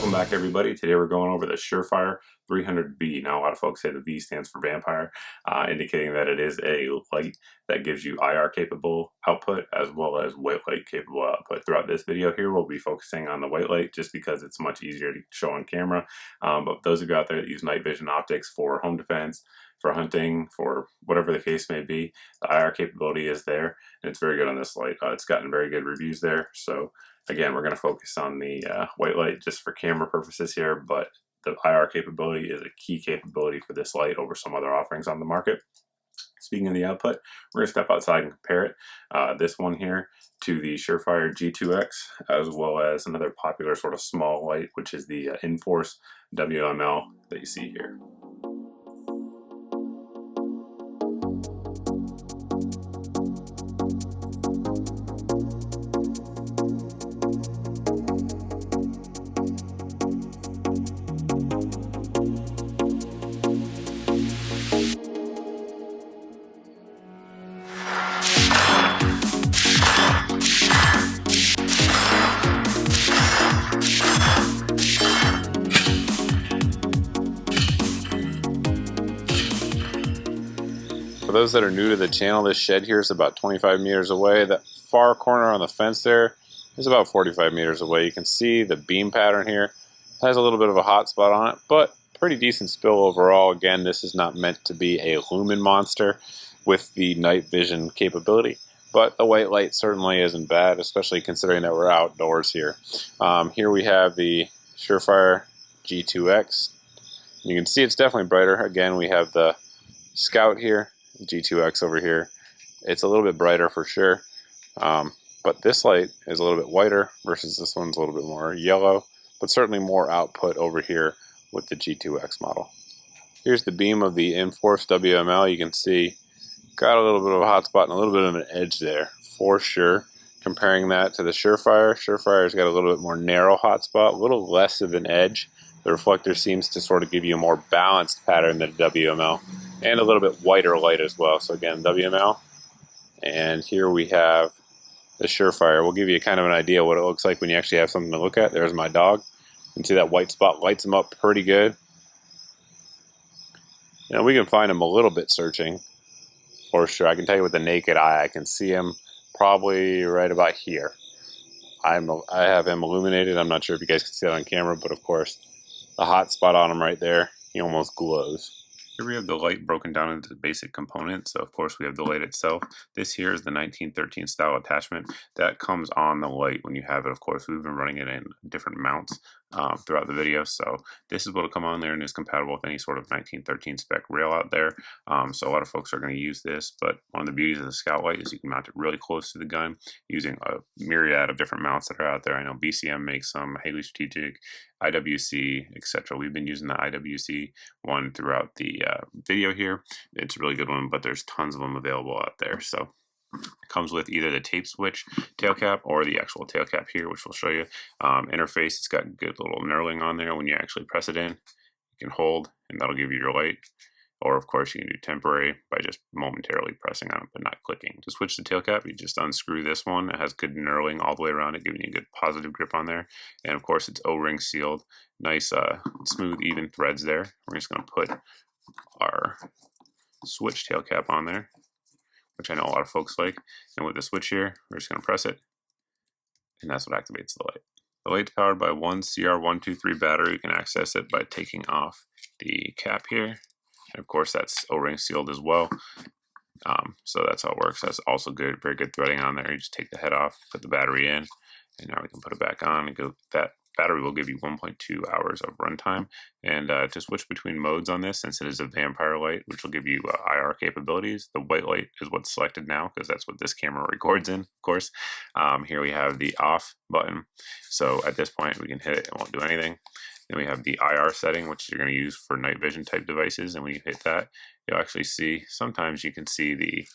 Welcome back, everybody. Today we're going over the Surefire 300V. Now, a lot of folks say the V stands for vampire, indicating that it is a light that gives you IR capable output as well as white light capable output. Throughout this video here, we'll be focusing on the white light just because it's much easier to show on camera. But those of you out there that use night vision optics for home defense, for hunting, for whatever the case may be, the IR capability is there, and it's very good on this light. It's gotten very good reviews there. So again, we're going to focus on the white light just for camera purposes here, but the IR capability is a key capability for this light over some other offerings on the market. Speaking of the output, we're going to step outside and compare it, this one here, to the Surefire G2X, as well as another popular sort of small light, which is the Inforce WML that you see here. For those that are new to the channel, this shed here is about 25 meters away. That far corner on the fence there is about 45 meters away. You can see the beam pattern here. It has a little bit of a hot spot on it, but pretty decent spill overall. Again, this is not meant to be a lumen monster with the night vision capability, but the white light certainly isn't bad, especially considering that we're outdoors here. Here we have the Surefire G2X. You can see it's definitely brighter. Again, we have the Scout here, G2X over here. It's a little bit brighter for sure, but this light is a little bit whiter versus this one's a little bit more yellow, but certainly more output over here with the G2X model. Here's the beam of the Inforce WML. You can see got a little bit of a hot spot and a little bit of an edge there for sure. Comparing that to the Surefire's got a little bit more narrow hot spot, a little less of an edge. The reflector seems to sort of give you a more balanced pattern than a WML, and a little bit whiter light as well. So again, WML, and here we have the Surefire. We'll give you kind of an idea what it looks like when you actually have something to look at. There's my dog. You can see that white spot lights him up pretty good. Now we can find him a little bit searching, for sure. I can tell you with the naked eye, I can see him probably right about here. I have him illuminated. I'm not sure if you guys can see that on camera, but of course, the hot spot on him right there, he almost glows. Here we have the light broken down into basic components. So of course we have the light itself. This here is the 1913 style attachment that comes on the light when you have it. Of course, we've been running it in different mounts throughout the video. So this is what will come on there and is compatible with any sort of 1913 spec rail out there. So a lot of folks are going to use this, but one of the beauties of the Scout light is you can mount it really close to the gun using a myriad of different mounts that are out there. I know BCM makes some, Haley Strategic, IWC, etc. We've been using the IWC one throughout the video here. It's a really good one, but there's tons of them available out there. So it comes with either the tape switch tail cap or the actual tail cap here, which we'll show you. Interface, it's got good little knurling on there. When you actually press it in, you can hold, and that'll give you your light. Or of course you can do temporary by just momentarily pressing on it but not clicking. To switch the tail cap, you just unscrew this one. It has good knurling all the way around it, giving you a good positive grip on there. And of course it's O-ring sealed. Nice smooth even threads there. We're just going to put our switch tail cap on there, which I know a lot of folks like. And with the switch here, we're just going to press it, and that's what activates the light. The light's powered by one CR123 battery. You can access it by taking off the cap here. And of course that's O-ring sealed as well. So that's how it works. That's also good, very good threading on there. You just take the head off, put the battery in, and now we can put it back on and go. That battery will give you 1.2 hours of runtime. And to switch between modes on this, since it is a vampire light, which will give you IR capabilities, the white light is what's selected now because that's what this camera records in, of course. Here we have the off button. So at this point we can hit it, it won't do anything. Then we have the IR setting, which you're going to use for night vision type devices. And when you hit that, you'll actually see, sometimes you can see the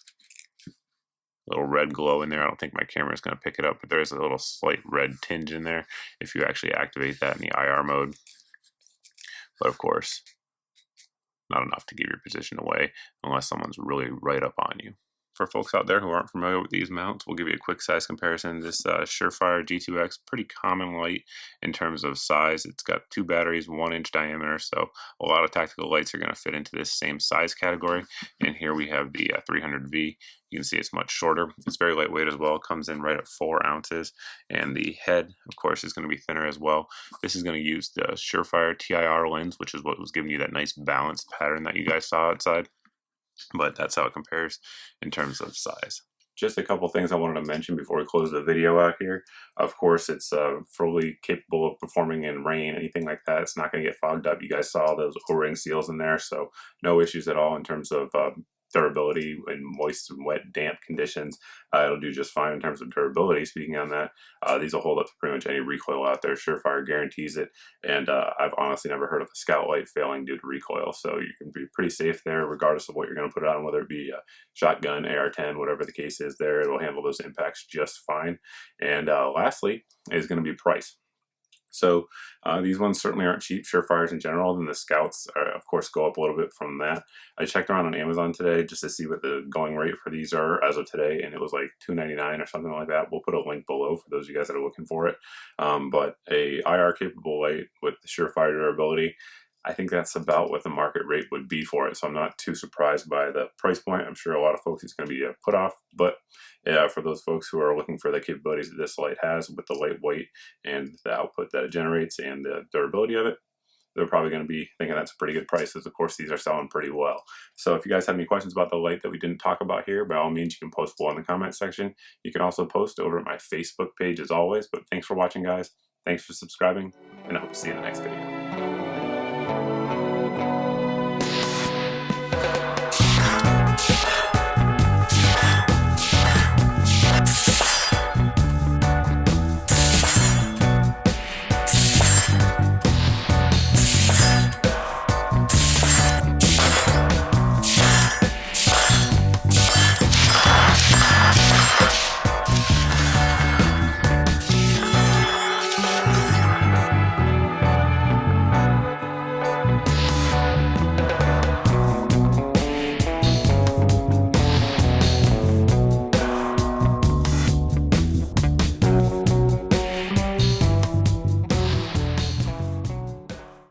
little red glow in there. I don't think my camera is going to pick it up, but there is a little slight red tinge in there if you actually activate that in the IR mode. But of course, not enough to give your position away unless someone's really right up on you. For folks out there who aren't familiar with these mounts, we'll give you a quick size comparison. This Surefire G2X, pretty common light in terms of size. It's got 2 batteries, 1-inch diameter, so a lot of tactical lights are going to fit into this same size category. And here we have the 300V. You can see it's much shorter. It's very lightweight as well. It comes in right at 4 ounces. And the head, of course, is going to be thinner as well. This is going to use the Surefire TIR lens, which is what was giving you that nice balanced pattern that you guys saw outside. But that's how it compares in terms of size. Just a couple things I wanted to mention before we close the video out here. Of course, it's fully capable of performing in rain, anything like that. It's not going to get fogged up. You guys saw those O-ring seals in there, so no issues at all in terms of durability in moist and wet, damp conditions. It'll do just fine in terms of durability. Speaking on that, these will hold up to pretty much any recoil out there. Surefire guarantees it, and I've honestly never heard of a scout light failing due to recoil, so you can be pretty safe there regardless of what you're going to put it on, whether it be a shotgun, AR-10, whatever the case is there. It'll handle those impacts just fine. And lastly is going to be price. So these ones certainly aren't cheap, Surefires in general. Then the Scouts, of course, go up a little bit from that. I checked around on Amazon today just to see what the going rate for these are as of today, and it was like $2.99 or something like that. We'll put a link below for those of you guys that are looking for it. But a IR-capable light with the Surefire durability, I think that's about what the market rate would be for it. So I'm not too surprised by the price point. I'm sure a lot of folks it's going to be put off, but for those folks who are looking for the capabilities that this light has with the lightweight and the output that it generates and the durability of it, they're probably going to be thinking that's a pretty good price, as of course these are selling pretty well. So if you guys have any questions about the light that we didn't talk about here, by all means you can post below in the comment section. You can also post over at my Facebook page as always. But thanks for watching, guys. Thanks for subscribing, and I hope to see you in the next video.